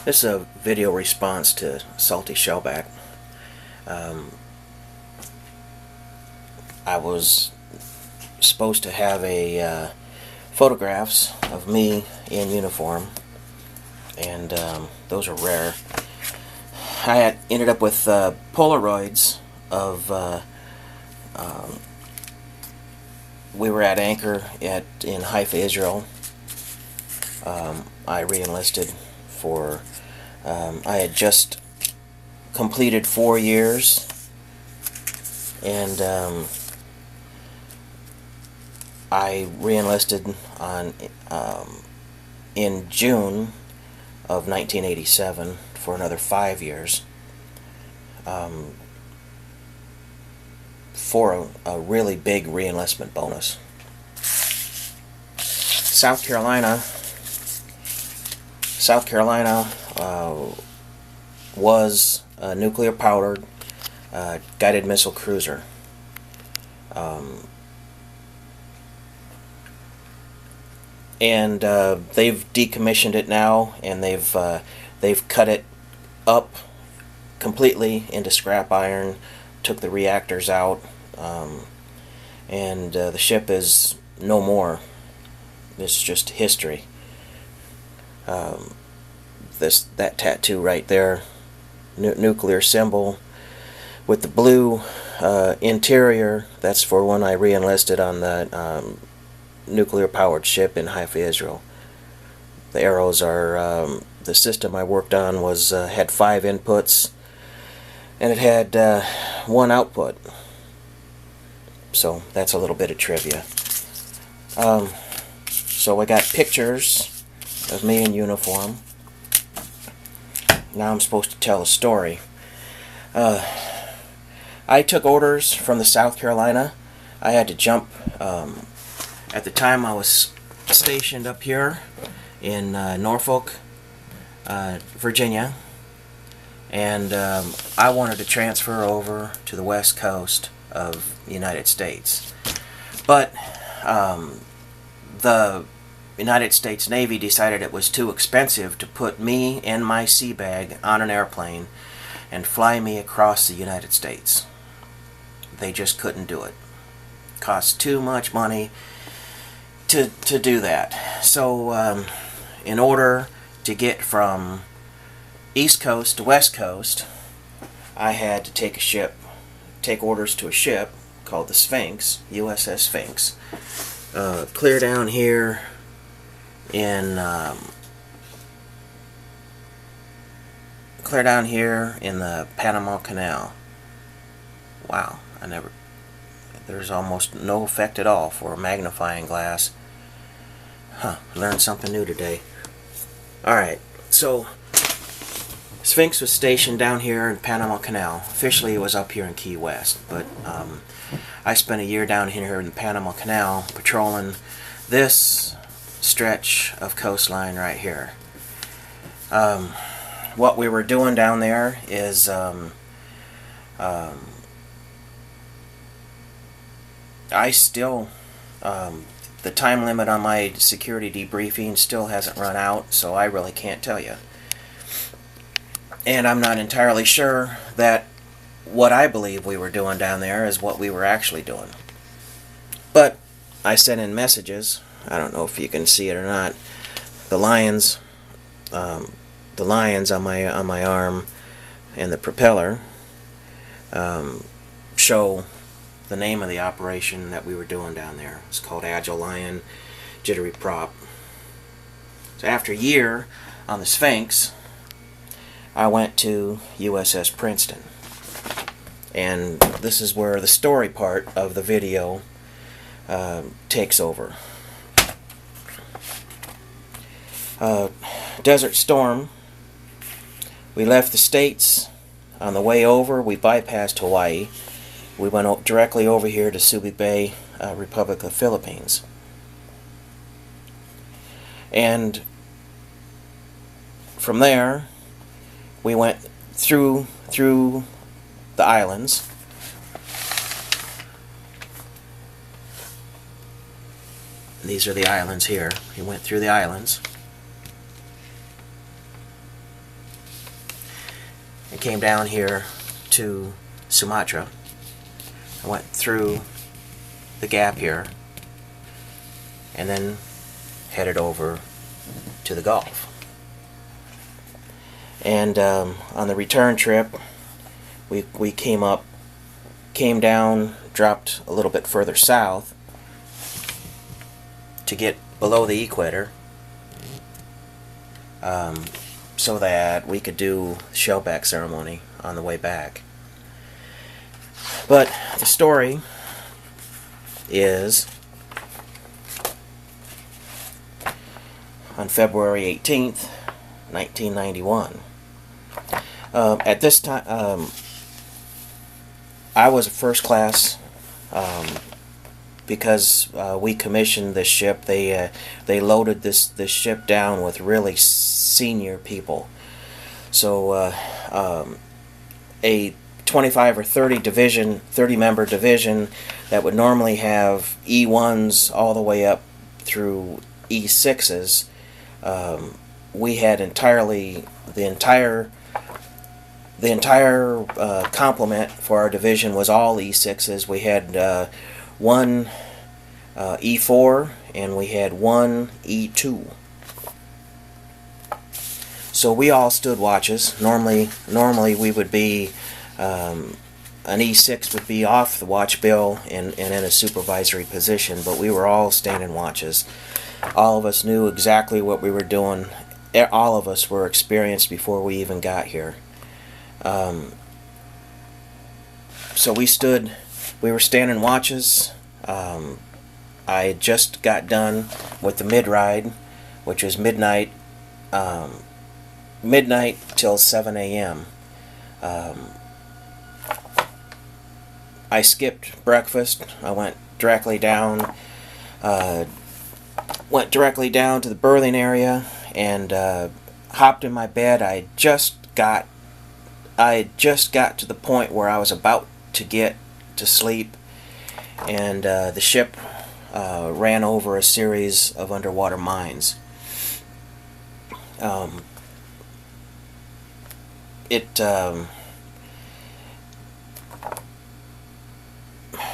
This is a video response to SaltyShellback. I was supposed to have photographs of me in uniform, and those are rare. I had ended up with Polaroids of we were at anchor in Haifa, Israel. I re-enlisted for I had just completed 4 years, and I re-enlisted in June of 1987 for another 5 years, for a really big re-enlistment bonus. South Carolina was a nuclear-powered guided missile cruiser. And they've decommissioned it now, and they've cut it up completely into scrap iron, took the reactors out, and the ship is no more. It's just history. That tattoo right there, nuclear symbol with the blue interior, that's for when I re-enlisted on the nuclear-powered ship in Haifa, Israel. The arrows are the system I worked on had 5 inputs, and it had 1 output. So that's a little bit of trivia. So I got pictures of me in uniform. Now I'm supposed to tell a story. I took orders from the South Carolina. I had to jump. At the time I was stationed up here in Norfolk, Virginia, and I wanted to transfer over to the west coast of the United States. But the United States Navy decided it was too expensive to put me and my sea bag on an airplane and fly me across the United States. They just couldn't do it. Cost too much money to do that. So in order to get from East Coast to West Coast, I had to take orders to a ship called the Sphinx, USS Sphinx, clear down here in the Panama Canal. Wow, there's almost no effect at all for a magnifying glass. Learned something new today. Alright, so Sphinx was stationed down here in Panama Canal. Officially it was up here in Key West, but I spent a year down here in the Panama Canal patrolling this stretch of coastline right here. What we were doing down there is the time limit on my security debriefing still hasn't run out, so I really can't tell you. And I'm not entirely sure that what I believe we were doing down there is what we were actually doing. But I sent in messages. I don't know if you can see it or not. The lions on my arm and the propeller show the name of the operation that we were doing down there. It's called Agile Lion, Jittery Prop. So after a year on the Sphinx, I went to USS Princeton. And this is where the story part of the video takes over. Desert Storm. We left the States. On the way over, we bypassed Hawaii. We went directly over here to Subi Bay, Republic of the Philippines. And from there, we went through the islands. These are the islands here. We went through the islands. came down here to Sumatra. I went through the gap here and then headed over to the Gulf. And on the return trip, we came down, dropped a little bit further south to get below the equator, so that we could do the Shellback Ceremony on the way back. But the story is, on February 18th, 1991. At this time, I was a first class, because we commissioned this ship. They loaded this ship down with really senior people. So a 25 or 30 member division that would normally have E1s all the way up through E6s, we had the entire complement for our division was all E6s. We had one E4 and we had one E2. So we all stood watches. Normally we would be an E6 would be off the watch bill and in a supervisory position, but we were all standing watches. All of us knew exactly what we were doing. All of us were experienced before we even got here. So we were standing watches. I just got done with the mid-ride, which was midnight till 7 a.m. I skipped breakfast. I went directly down to the berthing area and hopped in my bed. I had just got to the point where I was about to get to sleep, and the ship ran over a series of underwater mines.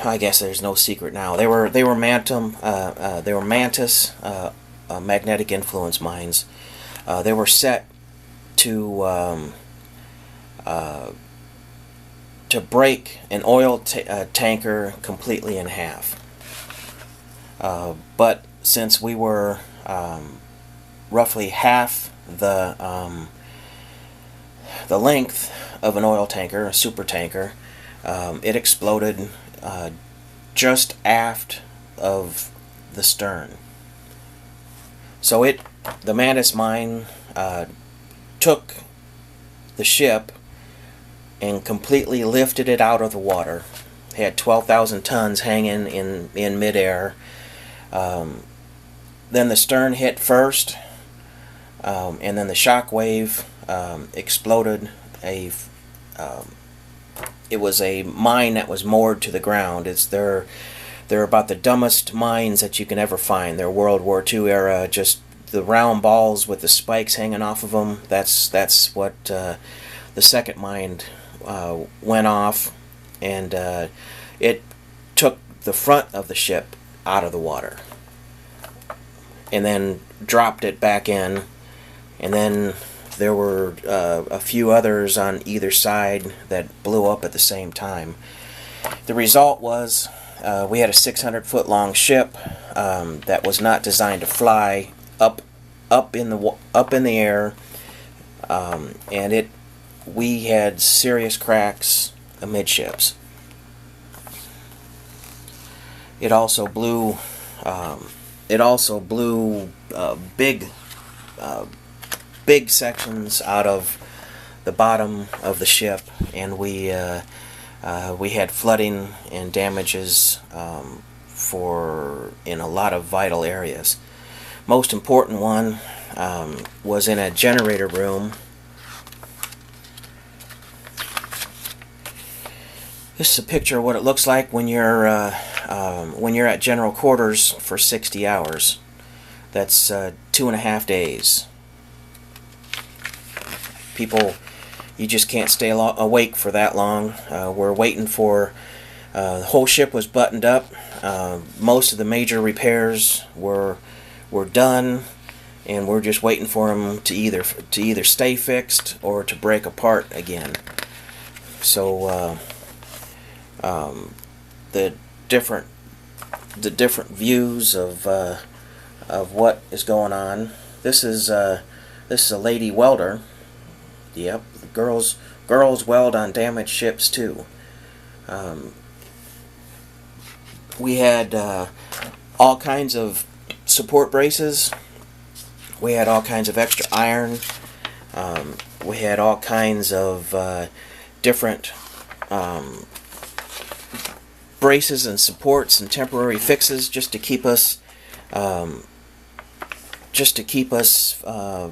I guess there's no secret now. They were mantis magnetic influence mines. They were set to break an oil tanker completely in half. But since we were roughly half the length of an oil tanker, a super tanker, it exploded just aft of the stern. So the Mantis mine took the ship and completely lifted it out of the water. It had 12,000 tons hanging in midair. Then the stern hit first, and then the shock wave exploded it was a mine that was moored to the ground. They're about the dumbest mines that you can ever find. They're World War II era, just the round balls with the spikes hanging off of them. That's what the second mine went off, and it took the front of the ship out of the water and then dropped it back in, and then there were a few others on either side that blew up at the same time. The result was we had a 600-foot long ship that was not designed to fly up in the air, and we had serious cracks amidships. It also blew big sections out of the bottom of the ship, and we had flooding and damages in a lot of vital areas. Most important one was in a generator room. This is a picture of what it looks like when you're at general quarters for 60 hours. That's 2.5 days. People you just can't stay awake for that long. We're waiting for, the whole ship was buttoned up. Most of the major repairs were done, and we're just waiting for them to either stay fixed or to break apart again. So the different views of what is going on. This is a lady welder. Yep, girls weld on damaged ships too. We had all kinds of support braces. We had all kinds of extra iron. We had all kinds of different braces and supports and temporary fixes just to keep us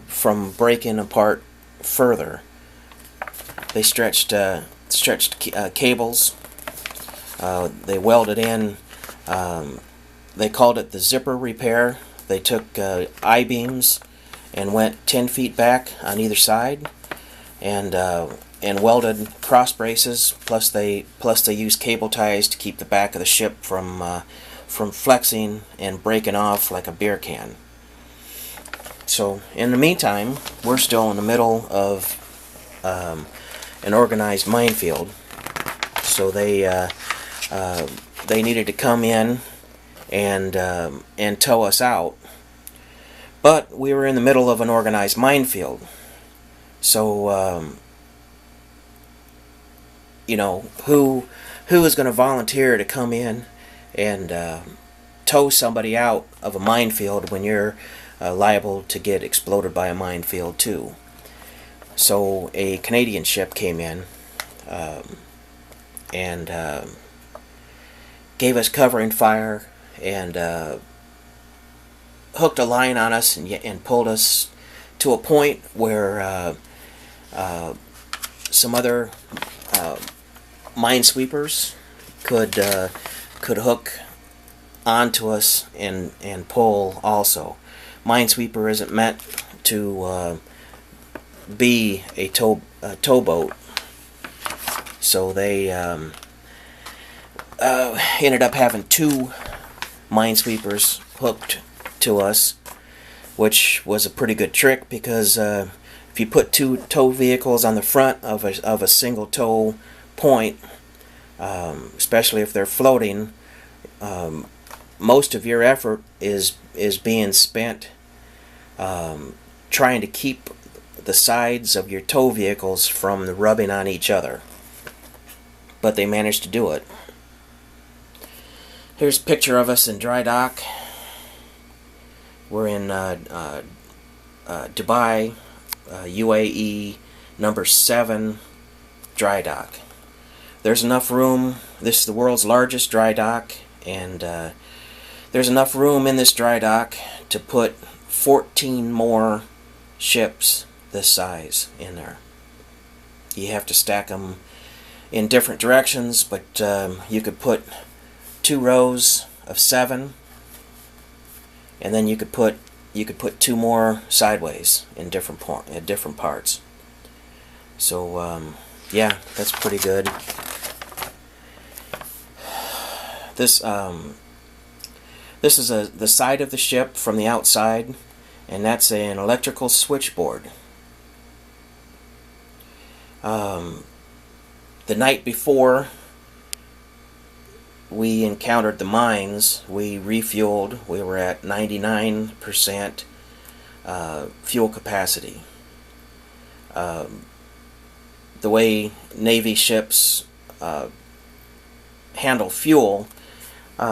from breaking apart further. They stretched cables. They welded in. They called it the zipper repair. They took I-beams and went 10 feet back on either side, and welded cross braces. Plus they used cable ties to keep the back of the ship from flexing and breaking off like a beer can. So in the meantime, we're still in the middle of an organized minefield. So they needed to come in and tow us out. But we were in the middle of an organized minefield. So you know, who is going to volunteer to come in and tow somebody out of a minefield when you're liable to get exploded by a minefield too? So a Canadian ship came in and gave us covering fire and hooked a line on us and pulled us to a point where some other minesweepers could hook onto us and pull also. Minesweeper isn't meant to be a towboat, so they ended up having 2 minesweepers hooked to us, which was a pretty good trick because if you put 2 tow vehicles on the front of a single tow point, especially if they're floating, most of your effort is being spent trying to keep the sides of your tow vehicles from rubbing on each other. But they managed to do it. Here's a picture of us in dry dock. We're in Dubai, UAE, number 7 dry dock. There's enough room. This is the world's largest dry dock, and there's enough room in this dry dock to put 14 more ships this size in there. You have to stack them in different directions, but you could put 2 rows of 7, and then you could put 2 more sideways in different parts. So yeah, that's pretty good. This is the side of the ship from the outside, and that's an electrical switchboard. The night before we encountered the mines, we refueled. We were at 99% fuel capacity. The way Navy ships handle fuel,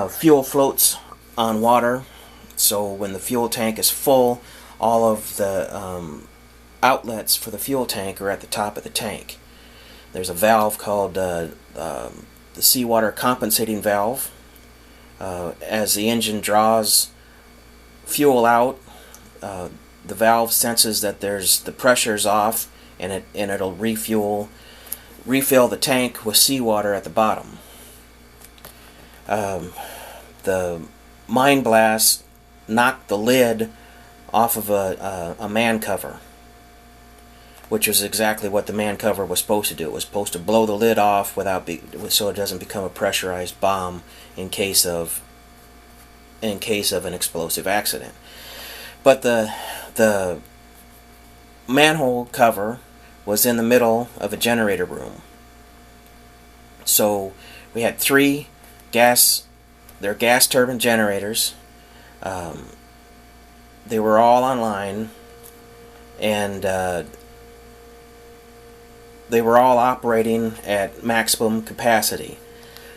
fuel floats on water, so when the fuel tank is full, all of the outlets for the fuel tank are at the top of the tank. There's a valve called the seawater compensating valve. As the engine draws fuel out, the valve senses that the pressure's off, and it'll refill the tank with seawater at the bottom. The mine blast knocked the lid off of a man cover. which was exactly what the man cover was supposed to do. It was supposed to blow the lid off so it doesn't become a pressurized bomb in case of an explosive accident. But the manhole cover was in the middle of a generator room. So we had three gas turbine generators. They were all online, and they were all operating at maximum capacity.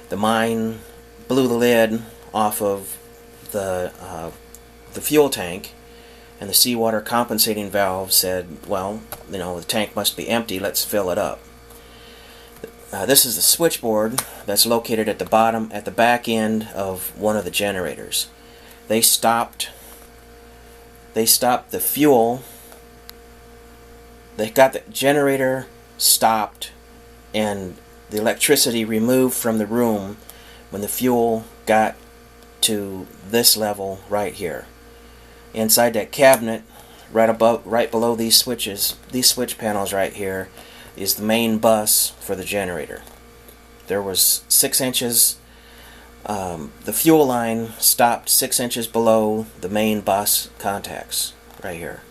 The mine blew the lid off of the fuel tank, and the seawater compensating valve said, well, the tank must be empty, let's fill it up. This is the switchboard that's located at the back end of one of the generators. They stopped the fuel. They got the generator stopped and the electricity removed from the room when the fuel got to this level right here. Inside that cabinet, right below these switch panels right here, is the main bus for the generator. There was 6 inches. The fuel line stopped 6 inches below the main bus contacts right here.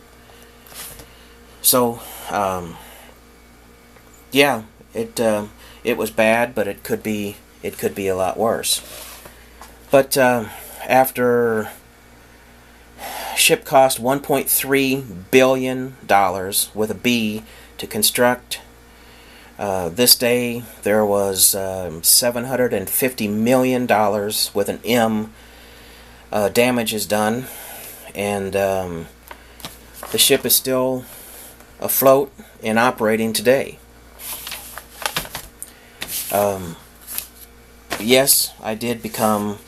So, yeah, it was bad, but it could be a lot worse. But after ship cost $1.3 billion with a B to construct. This day there was $750 million with an M damages done, and the ship is still afloat and operating today. Yes, I did become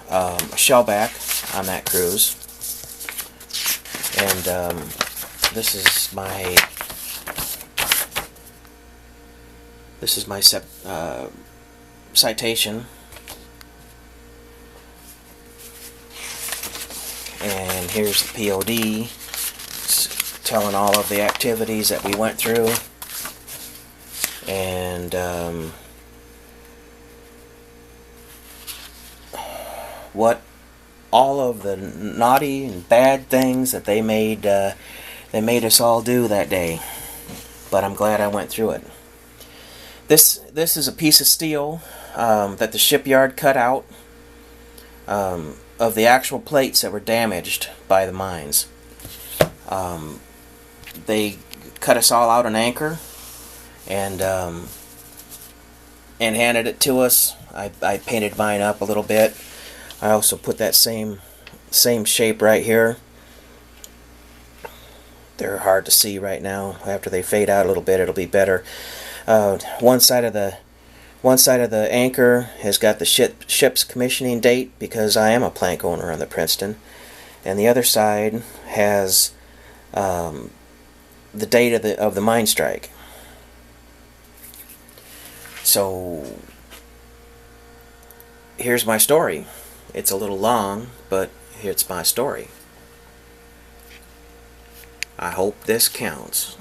a shellback on that cruise, and this is my citation, and here's the POD telling all of the activities that we went through, and what all of the naughty and bad things that they made us all do that day. But I'm glad I went through it. This is a piece of steel that the shipyard cut out of the actual plates that were damaged by the mines. They cut us all out an anchor and handed it to us. I painted mine up a little bit. I also put that same shape right here. They're hard to see right now. After they fade out a little bit, it'll be better. One side of the anchor has got the ship's commissioning date, because I am a plank owner on the Princeton, and the other side has the date of the mine strike. So here's my story. It's a little long, but it's my story. I hope this counts.